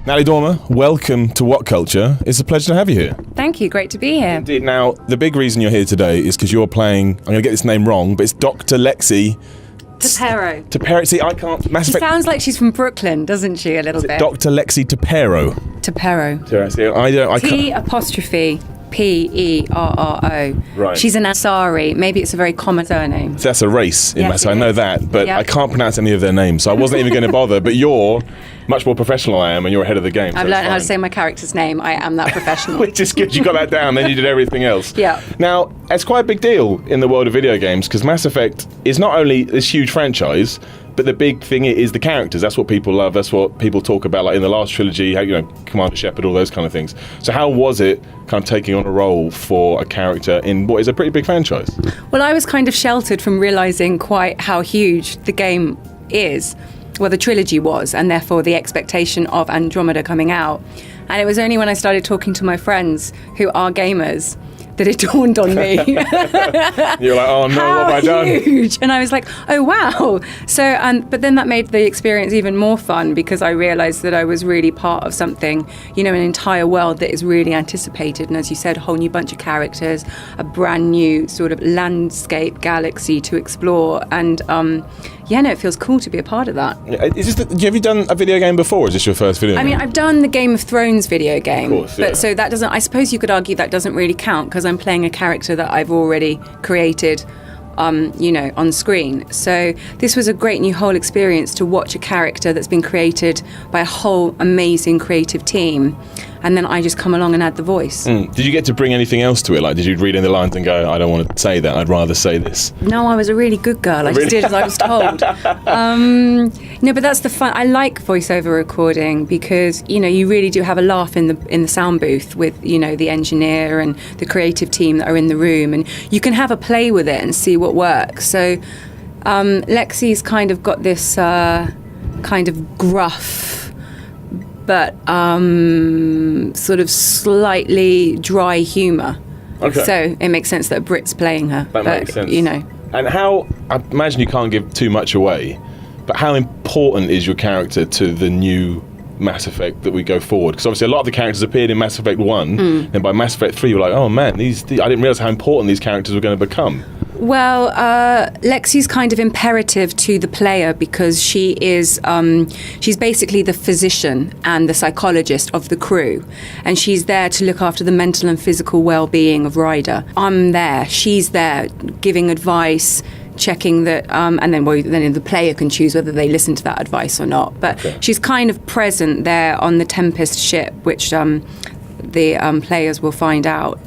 Natalie Dormer, welcome to What Culture. It's a pleasure to have you here. Thank you, great to be here. Indeed. Now, the big reason you're here today is because you're playing, I'm going to get this name wrong, but it's Dr. Lexi Tapero. See, I can't... She sounds like she's from Brooklyn, doesn't she, a little bit? Dr. Lexi Tapero. Tapero. T-P-E-R-R-O. Right. She's an Ansari. Maybe it's a very common surname. So that's a race in Yes, Mass. I know that, but I can't pronounce any of their names, so I wasn't even going to bother. But you're much more professional than I am, and you're ahead of the game. I've learned how to say my character's name. I am that professional. Which is good. You got that down, then you did everything else. Yeah. Now, it's quite a big deal in the world of video games, because Mass Effect is not only this huge franchise, but the big thing is the characters. That's what people love. That's what people talk about, like in the last trilogy, how, Commander Shepard, all those kind of things. So how was it kind of taking on a role for a character in what is a pretty big franchise? Well, I was kind of sheltered from realising quite how huge the game is. Well, the trilogy was, and therefore the expectation of Andromeda coming out. And it was only when I started talking to my friends who are gamers that it dawned on me. You're like, oh no, what have I done? Huge. And I was like, oh wow. So, but then that made the experience even more fun because I realised that I was really part of something, an entire world that is really anticipated. And as you said, a whole new bunch of characters, a brand new sort of landscape, galaxy to explore. And it feels cool to be a part of that. Have you done a video game before, or is this your first video game? I mean, I've done the Game of Thrones video game. Of course, yeah. But so that doesn't, I suppose you could argue that doesn't really count because I'm playing a character that I've already created, on screen. So this was a great new whole experience to watch a character that's been created by a whole amazing creative team. And then I just come along and add the voice. Did you get to bring anything else to it? Like, did you read in the lines and go, I don't want to say that, I'd rather say this? No, I was a really good girl. I just did as I was told. No, but that's the fun. I like voiceover recording because, you really do have a laugh in the sound booth with, the engineer and the creative team that are in the room. And you can have a play with it and see what works. So Lexi's kind of got this kind of gruff, but sort of slightly dry humour. Okay. So it makes sense that a Brit's playing her. That makes sense. And how, I imagine you can't give too much away, but how important is your character to the new Mass Effect that we go forward? Because obviously a lot of the characters appeared in Mass Effect 1, and by Mass Effect 3 you're like, oh man, I didn't realise how important these characters were going to become. Well, Lexi's kind of imperative to the player because she is, she's basically the physician and the psychologist of the crew. And she's there to look after the mental and physical well-being of Ryder. I'm there, she's there giving advice, checking that, and then the player can choose whether they listen to that advice or not. But she's kind of present there on the Tempest ship, which the players will find out.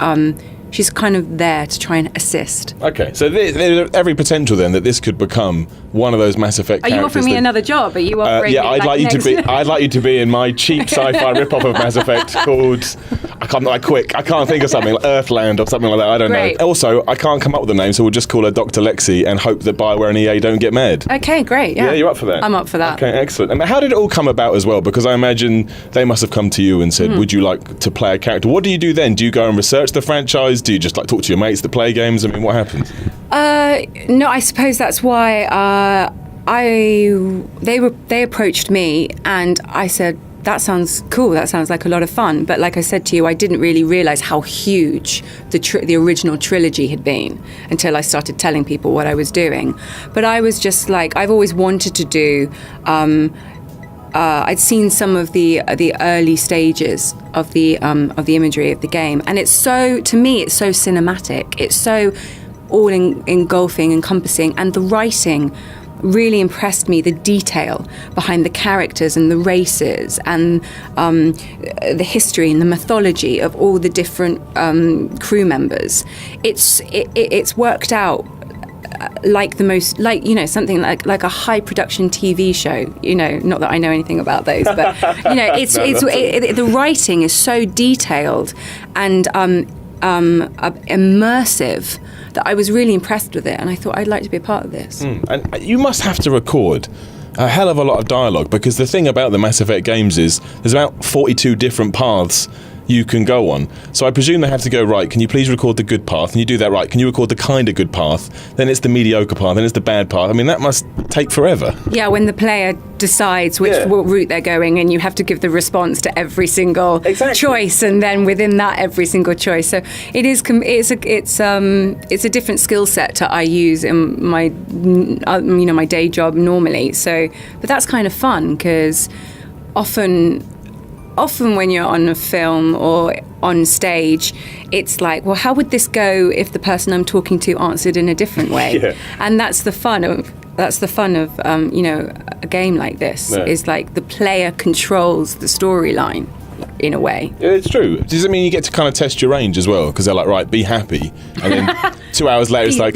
She's kind of there to try and assist. Okay, so there's every potential then that this could become one of those Mass Effect characters. Are you offering me another job? Are you offering me I'd like you to be in my cheap sci-fi rip-off of Mass Effect called, I can't think of something, like Earthland or something like that, I don't know. Also, I can't come up with a name, so we'll just call her Dr. Lexi and hope that BioWare and EA don't get mad. Okay, great, yeah. Yeah, you're up for that? I'm up for that. Okay, excellent. And how did it all come about as well? Because I imagine they must have come to you and said, would you like to play a character? What do you do then? Do you go and research the franchise? Do you just talk to your mates that play games? I mean, what happens? No, I suppose that's why they approached me and I said, that sounds cool, that sounds like a lot of fun. But like I said to you, I didn't really realise how huge the original trilogy had been until I started telling people what I was doing. But I was just like, I've always wanted to do, I'd seen some of the early stages of the imagery of the game, and to me it's so cinematic. It's so all engulfing, encompassing, and the writing really impressed me. The detail behind the characters and the races and the history and the mythology of all the different crew members. It's worked out like something like a high production TV show, not that I know anything about those, but the writing is so detailed and immersive that I was really impressed with it, and I thought I'd like to be a part of this. And you must have to record a hell of a lot of dialogue, because the thing about the Mass Effect games is there's about 42 different paths you can go on. So I presume they have to go, right, can you please record the good path? And you do that, right, can you record the kind of good path? Then it's the mediocre path, then it's the bad path. I mean, that must take forever. Yeah, when the player decides what route they're going, and you have to give the response to every single choice, and then within that every single choice. So it is it's a different skill set to I use in my my day job normally. So, but that's kind of fun because often when you're on a film or on stage, it's like, well, how would this go if the person I'm talking to answered in a different way? And that's the fun of a game like this, is like the player controls the storyline in a way. Yeah, it's true. Does it mean you get to kind of test your range as well? Because they're like, right, be happy, and then 2 hours later it's like,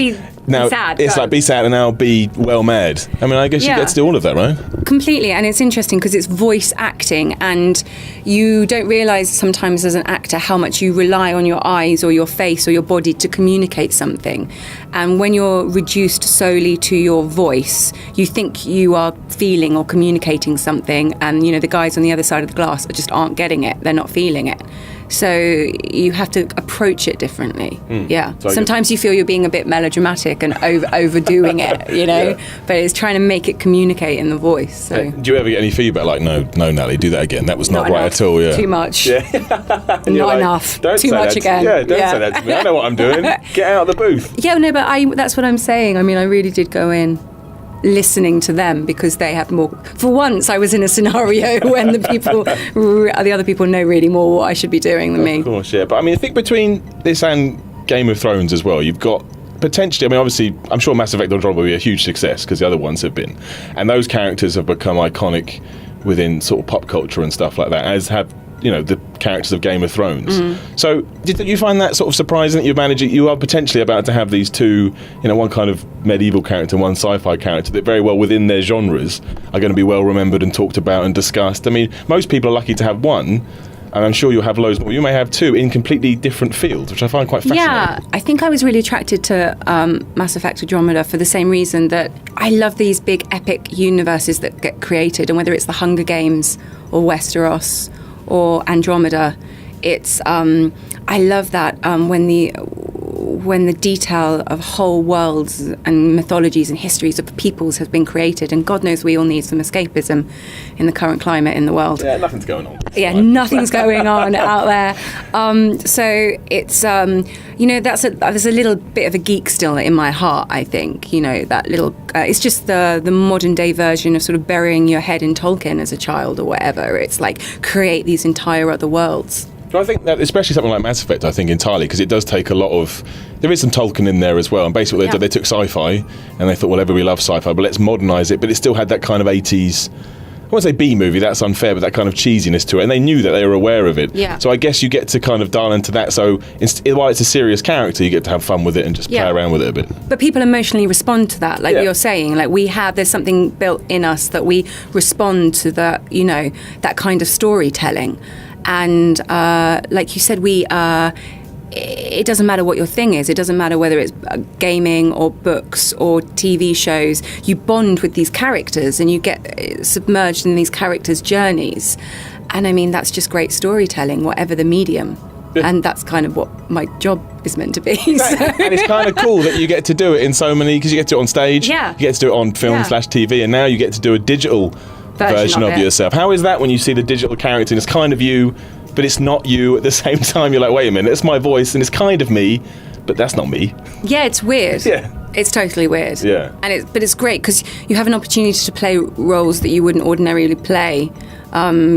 now sad, it's like be sad and now be well mad. I mean, I guess you get to do all of that, right? Completely. And it's interesting because it's voice acting, and you don't realise sometimes as an actor how much you rely on your eyes or your face or your body to communicate something. And when you're reduced solely to your voice, you think you are feeling or communicating something, and the guys on the other side of the glass just aren't getting it, they're not feeling it. So you have to approach it differently. So sometimes you feel you're being a bit melodramatic and overdoing it, but it's trying to make it communicate in the voice. So do you ever get any feedback like, no, Natalie, do that again, that was not right at all? Too much. Not enough. Too much again. Don't say that to me. I know what I'm doing. Get out of the booth. But that's what I'm saying. I mean, I really did go in listening to them because they have more. For once, I was in a scenario when the other people know really more what I should be doing than me. Of course, yeah. But I mean, I think between this and Game of Thrones as well, you've got potentially, I mean, obviously, I'm sure Mass Effect Andromeda will be a huge success because the other ones have been. And those characters have become iconic within sort of pop culture and stuff like that, as have the characters of Game of Thrones. So did you find that sort of surprising that you are potentially about to have these two, one kind of medieval character and one sci-fi character that very well within their genres are going to be well remembered and talked about and discussed? I mean, most people are lucky to have one, and I'm sure you'll have loads more. You may have two in completely different fields, which I find quite fascinating. Yeah, I think I was really attracted to Mass Effect Andromeda for the same reason that I love these big epic universes that get created, and whether it's the Hunger Games or Westeros or Andromeda, it's I love that when the detail of whole worlds and mythologies and histories of peoples has been created, and God knows we all need some escapism in the current climate in the world. Yeah, nothing's going on. Nothing's going on out there. So it's there's a little bit of a geek still in my heart. I think that little. It's just the modern day version of sort of burying your head in Tolkien as a child or whatever. It's like create these entire other worlds. So I think that, especially something like Mass Effect, I think entirely, because it does take a lot of. There is some Tolkien in there as well, and basically what they did, they took sci-fi and they thought, well, we love sci-fi, but let's modernise it. But it still had that kind of 80s. I won't say B-movie, that's unfair, but that kind of cheesiness to it, and they knew that, they were aware of it. Yeah. So I guess you get to kind of dial into that. So while it's a serious character, you get to have fun with it and just play around with it a bit. But people emotionally respond to that, like you're saying. Like there's something built in us that we respond to that kind of storytelling. And like you said, it doesn't matter what your thing is. It doesn't matter whether it's gaming or books or TV shows. You bond with these characters and you get submerged in these characters' journeys. And I mean, that's just great storytelling, whatever the medium. And that's kind of what my job is meant to be. So. And it's kind of cool that you get to do it in so many, because you get to do it on stage, you get to do it on film/TV, and now you get to do a digital version of yourself. How is that when you see the digital character and it's kind of you, but it's not you at the same time? You're like, wait a minute, it's my voice and it's kind of me, but that's not me. Yeah, it's weird. Yeah. It's totally weird. Yeah. But it's great because you have an opportunity to play roles that you wouldn't ordinarily play.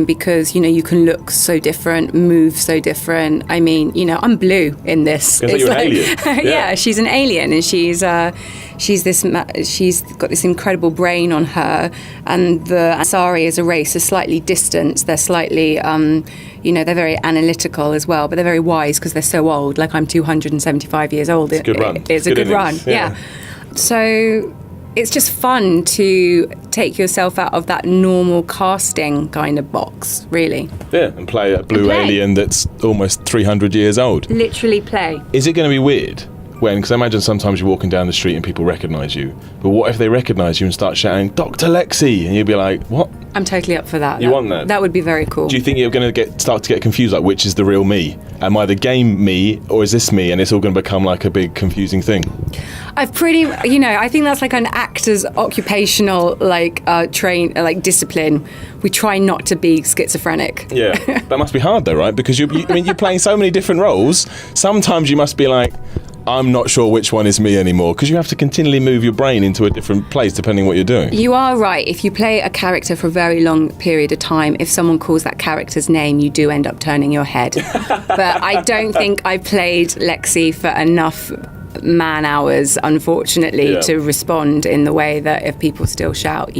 Because you can look so different, move so different. I mean, I'm Blue in this. It's like an alien. Yeah, she's an alien, and she's got this incredible brain on her. And the Asari as a race are slightly distant. They're slightly, they're very analytical as well, but they're very wise because they're so old. Like I'm 275 years old. It's a good run. It's a good run. Yeah. So. It's just fun to take yourself out of that normal casting kind of box, really. Yeah, and play a blue alien that's almost 300 years old. Literally play. Is it going to be weird because I imagine sometimes you're walking down the street and people recognise you, but what if they recognise you and start shouting, Dr. Lexi, and you'd be like, what? I'm totally up for that. You want that? That would be very cool. Do you think you're going to start to get confused, like which is the real me? Am I the game me, or is this me? And it's all going to become like a big confusing thing. I've pretty, I think that's like an actor's occupational discipline. We try not to be schizophrenic. Yeah, that must be hard though, right? Because you're playing so many different roles. Sometimes you must be like, I'm not sure which one is me anymore, because you have to continually move your brain into a different place depending on what you're doing. You are right. If you play a character for a very long period of time, if someone calls that character's name, you do end up turning your head. But I don't think I played Lexi for enough man hours, unfortunately, to respond in the way that if people still shout,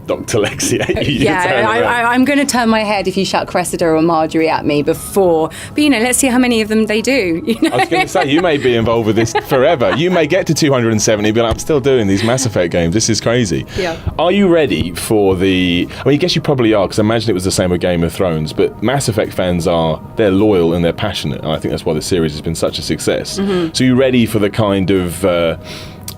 Dr. Lexi at you. Yeah, I'm going to turn my head if you shout Cressida or Marjorie at me before. But, let's see how many of them they do. I was going to say, you may be involved with this forever. You may get to 270, but I'm still doing these Mass Effect games. This is crazy. Yeah. Are you ready for I guess you probably are, because I imagine it was the same with Game of Thrones, but Mass Effect fans they're loyal and they're passionate, and I think that's why the series has been such a success. Mm-hmm. So are you ready for the kind of...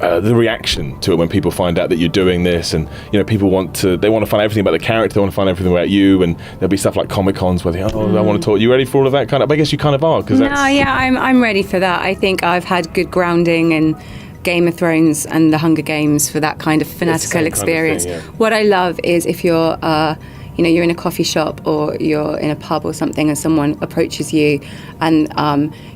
the reaction to it when people find out that you're doing this, and people want to find everything about the character, they want to find everything about you, and there'll be stuff like Comic-Cons where I want to talk. You ready for all of that kind of? I guess you kind of are, because I'm ready for that. I think I've had good grounding in Game of Thrones and the Hunger Games for that kind of fanatical experience. Kind of thing, yeah. What I love is if you're you're in a coffee shop or you're in a pub or something, and someone approaches you and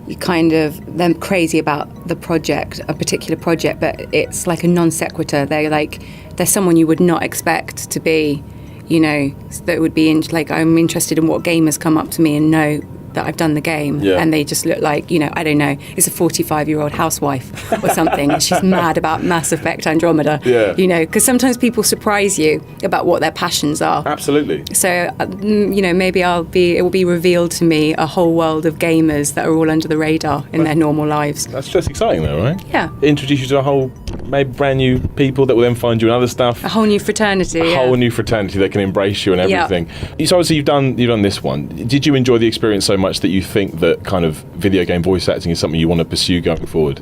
they're crazy about the project, a particular project, but it's like a non sequitur. They're someone you would not expect to be, that would be I'm interested in what gamers come up to me and know that I've done the game, and they just look like, I don't know, it's a 45-year-old housewife or something, and she's mad about Mass Effect Andromeda, because sometimes people surprise you about what their passions are. Absolutely. So, maybe it will be revealed to me a whole world of gamers that are all under the radar in their normal lives. That's just exciting though, right? Yeah. Introduce you to a whole, maybe brand new people that will then find you in other stuff. A whole new fraternity. A whole new fraternity that can embrace you and everything. Yeah. So obviously you've done this one. Did you enjoy the experience so much that you think that kind of video game voice acting is something you want to pursue going forward?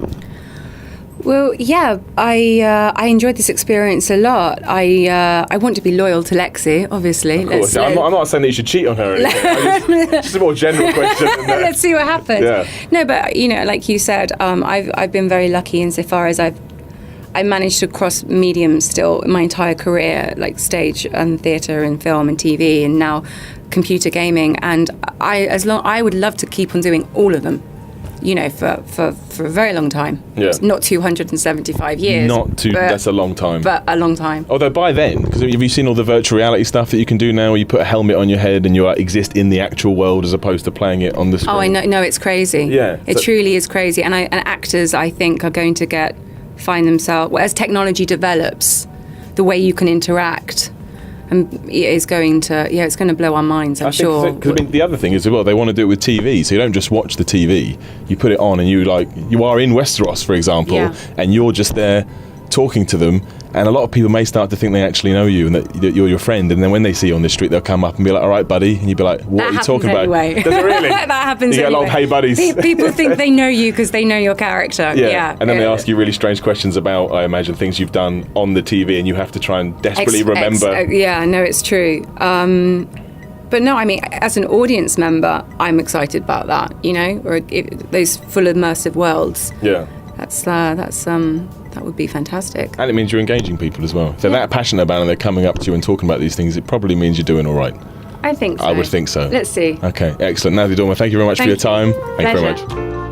Well, yeah, I enjoyed this experience a lot. I want to be loyal to Lexi, obviously. Of course. I'm not saying that you should cheat on her or anything. Just a more general question than that. Let's see what happens. Yeah. No, but like you said, I've been very lucky insofar as I managed to cross mediums still my entire career, like stage and theatre and film and TV, and now computer gaming. And I would love to keep on doing all of them, for a very long time. Yeah. Not 275 years. That's a long time. But a long time. Although by then, because have you seen all the virtual reality stuff that you can do now, where you put a helmet on your head and you exist in the actual world as opposed to playing it on the screen? Oh, I know. No, it's crazy. Yeah. It truly is crazy. And actors, I think, are going to find themselves, as technology develops, the way you can interact is going to, it's going to blow our minds, I'm sure. Because the other thing is, well, they want to do it with TV, so you don't just watch the TV, you put it on and you are in Westeros, for example, and you're just there talking to them, and a lot of people may start to think they actually know you and that you're your friend, and then when they see you on the street, they'll come up and be like, all right, buddy, and you'd be like, what are you talking about? Does it really? That happens you get a lot of hey buddies. People think they know you because they know your character. Yeah. And then they ask you really strange questions about, I imagine, things you've ddone on the TV, and you have to try and desperately remember. No, it's true. But no, I mean, as an audience member, I'm excited about that, or those full immersive worlds. Yeah. That would be fantastic. And it means you're engaging people as well. If they're that passionate about it and they're coming up to you and talking about these things, it probably means you're doing all right. I think so. I would think so. Let's see. Okay, excellent. Natalie Dormer, thank you very much for your time. Thank you very much.